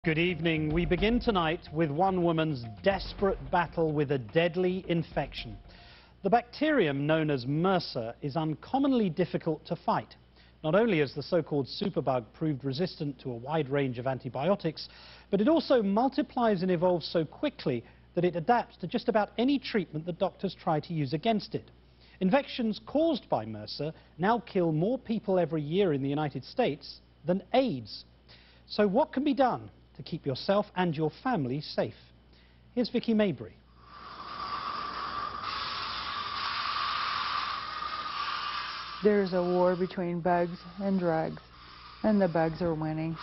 Good evening. We begin tonight with one woman's desperate battle with a deadly infection. The bacterium known as MRSA is uncommonly difficult to fight. Not only has the so-called superbug proved resistant to a wide range of antibiotics, but it also multiplies and evolves so quickly that it adapts to just about any treatment that doctors try to use against it. Infections caused by MRSA now kill more people every year in the United States than AIDS. So what can be done to keep yourself and your family safe? Here's Vicky Mabry. There's a war between bugs and drugs, and the bugs are winning.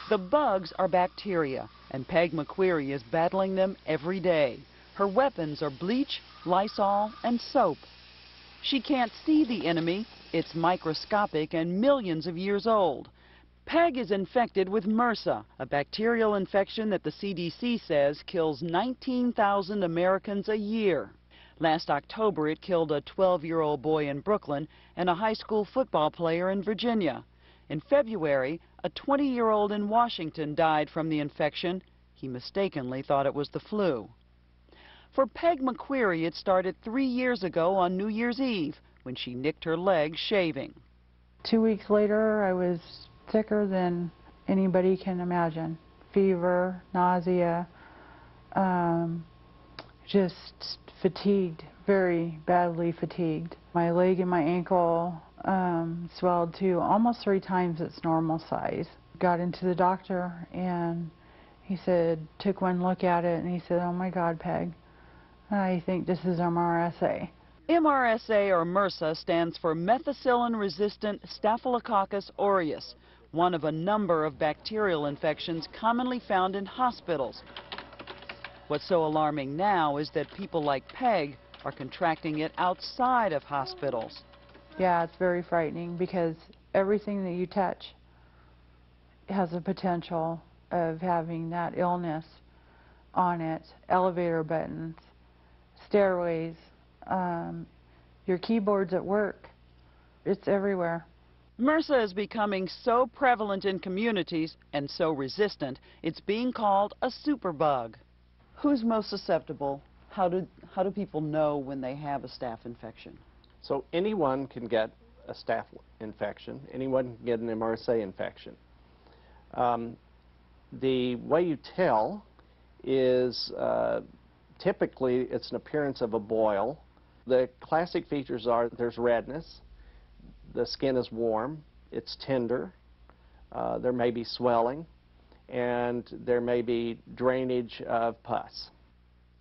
The bugs are bacteria, and Peg McQuarrie is battling them every day. Her weapons are bleach, Lysol, and soap. She can't see the enemy. It's microscopic and millions of years old. Peg is infected with MRSA, a bacterial infection that the CDC says kills 19,000 Americans a year. Last October, it killed a 12-year-old boy in Brooklyn and a high school football player in Virginia. In February, a 20-year-old in Washington died from the infection. He mistakenly thought it was the flu. For Peg McQuarrie, it started 3 years ago on New Year's Eve when she nicked her leg shaving. 2 weeks later, I was sicker than anybody can imagine. Fever, nausea, just fatigued, very badly fatigued. My leg and my ankle swelled to almost 3 times its normal size. Got into the doctor and he said, took one look at it and he said, "Oh my God, Peg, I think this is MRSA." MRSA, or MRSA, stands for methicillin-resistant Staphylococcus aureus, one of a number of bacterial infections commonly found in hospitals. What's so alarming now is that people like Peg are contracting it outside of hospitals. Yeah, it's very frightening because everything that you touch has a potential of having that illness on it. Elevator buttons, stairways, your keyboards at work. It's everywhere. MRSA is becoming so prevalent in communities and so resistant, it's being called a superbug. Who's most susceptible? How do people know when they have a staph infection? So anyone can get a staph infection. Anyone can get an MRSA infection. The way you tell is typically it's an appearance of a boil. The classic features are there's redness, the skin is warm, it's tender, there may be swelling, and there may be drainage of pus.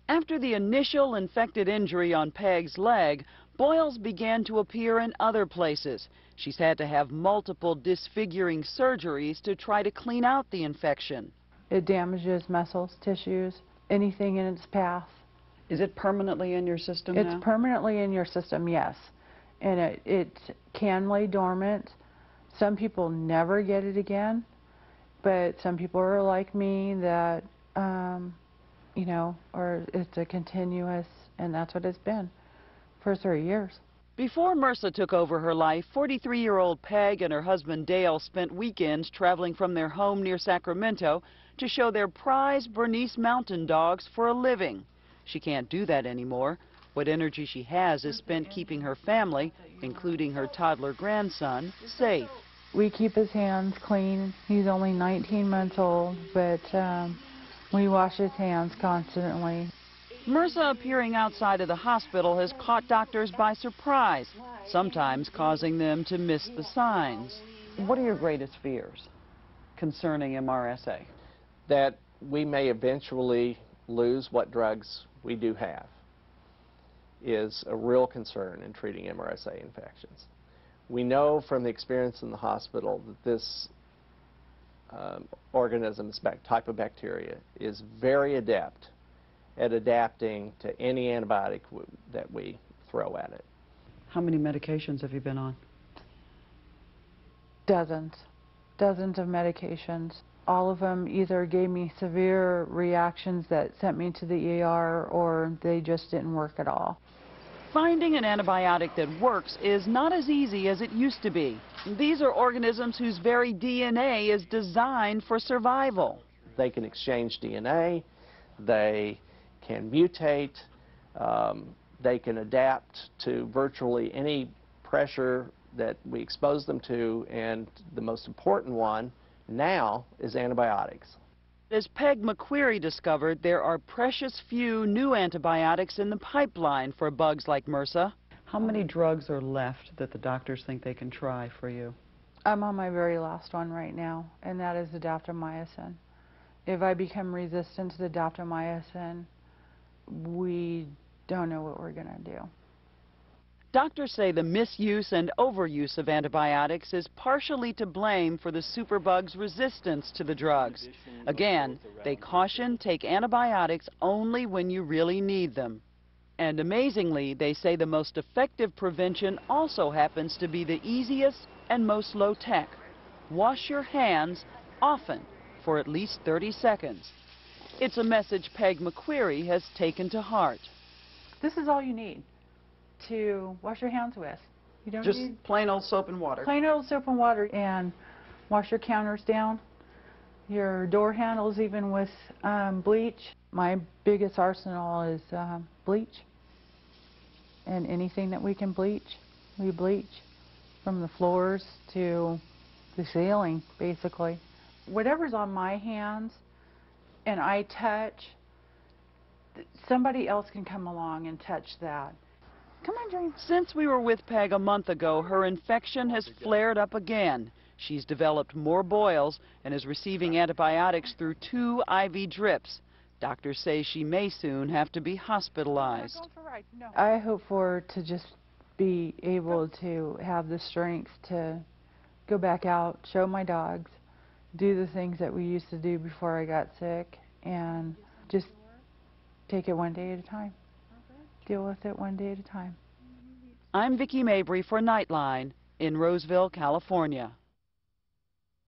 After the initial infected injury on Peg's leg, boils began to appear in other places. She's had to have multiple disfiguring surgeries to try to clean out the infection. It damages muscles, tissues, anything in its path. Is it permanently in your system now? It's permanently in your system, yes. And it can lay dormant. Some people never get it again, but some people are like me that, you know, or it's a continuous, and that's what it's been for 3 years. Before MRSA took over her life, 43-year-old Peg and her husband Dale spent weekends traveling from their home near Sacramento to show their prize Bernese Mountain Dogs for a living. She can't do that anymore. What energy she has is spent keeping her family, including her toddler grandson, safe. We keep his hands clean. He's only 19 months old, but we wash his hands constantly. MRSA appearing outside of the hospital has caught doctors by surprise, sometimes causing them to miss the signs. What are your greatest fears concerning MRSA? That we may eventually lose what drugs we do have is a real concern in treating MRSA infections. We know from the experience in the hospital that this organism, this type of bacteria, is very adept at adapting to any antibiotic that we throw at it. How many medications have you been on? Dozens of medications. All of them either gave me severe reactions that sent me to the ER or they just didn't work at all. Finding an antibiotic that works is not as easy as it used to be. These are organisms whose very DNA is designed for survival. They can exchange DNA, they can mutate, they can adapt to virtually any pressure that we expose them to, and the most important one now is antibiotics. As Peg McQuarrie discovered, there are precious few new antibiotics in the pipeline for bugs like MRSA. How many drugs are left that the doctors think they can try for you? I'm on my very last one right now, and that is the daptomycin. If I become resistant to the daptomycin, we don't know what we're going to do. Doctors say the misuse and overuse of antibiotics is partially to blame for the superbug's resistance to the drugs. Again, they caution take antibiotics only when you really need them. And amazingly, they say the most effective prevention also happens to be the easiest and most low-tech. Wash your hands often for at least 30 seconds. It's a message Peg McQuarrie has taken to heart. This is all you need to wash your hands with. You don't Just need plain old soap and water. plain old soap and water, and wash your counters down, your door handles, even with bleach. My biggest arsenal is bleach, and anything that we can bleach, we bleach, from the floors to the ceiling, basically. Whatever's on my hands and I touch, somebody else can come along and touch that. Come on, Dream. Since we were with Peg a month ago, her infection has flared up again. She's developed more boils and is receiving antibiotics through 2 IV drips. Doctors say she may soon have to be hospitalized. I hope for her to just be able to have the strength to go back out, show my dogs, do the things that we used to do before I got sick, and just take it one day at a time. Deal with it one day at a time. I'm Vicki Mabry for Nightline in Roseville, California.